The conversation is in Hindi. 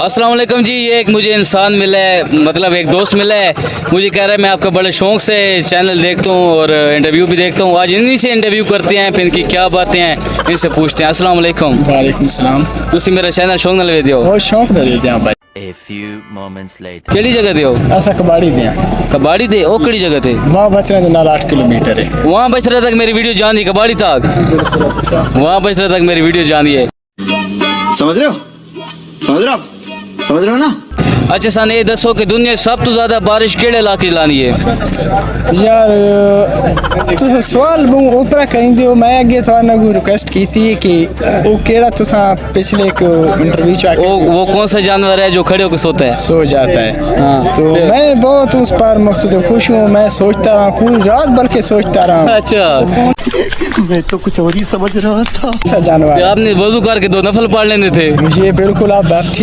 अस्सलाम वालेकुम जी। ये एक मुझे इंसान मिला है, मतलब एक दोस्त मिला है, मुझे कह रहा है मैं आपका बड़े शौक से चैनल देखता हूँ और इंटरव्यू भी देखता हूँ। आज इन्हीं से इंटरव्यू करते हैं, फिर इनकी क्या बातें हैं इनसे पूछते हैं। अस्सलाम वालेकुम। वालेकुम सलाम। तुसी मेरा चैनल शौक नाल वेखदे हो? बहुत शौक दे दिया भाई। A few moments later. केड़ी जगह ते हो? ऐसा कबाड़ी दिया कबाड़ी ते? ओ केड़ी जगह ते? वहाँ बचने नाल 8 किलोमीटर है। वहाँ बचरा तक मेरी वीडियो जानी, कबाड़ी तक वहाँ बचरा तक मेरी वीडियो जानी है। समझ रहे हो? समझ रहे हो आप? समझ रहे हो ना? अच्छा सन ये दसो कि दुनिया सब तो ज्यादा बारिश केड़े इलाके च लानी है? यार तुस सवाल ऊपर करेंगे हो, मैं अगे थोड़ा को रिक्वेस्ट की थी कि वो केड़ा तुसा पिछले को इंटरव्यू च आके वो कौन सा जानवर है जो खड़े होकर सोता है? सो जाता है। हाँ। तो मैं बहुत उस पर मकसद खुश हूँ। मैं सोचता रहा पूरी रात बल्कि सोचता रहा। अच्छा, मैं तो कुछ और ही समझ रहा था। अच्छा जानवर आपने वजू करके 2 नफल पढ़ लेने थे। ये बिल्कुल आप बात ठीक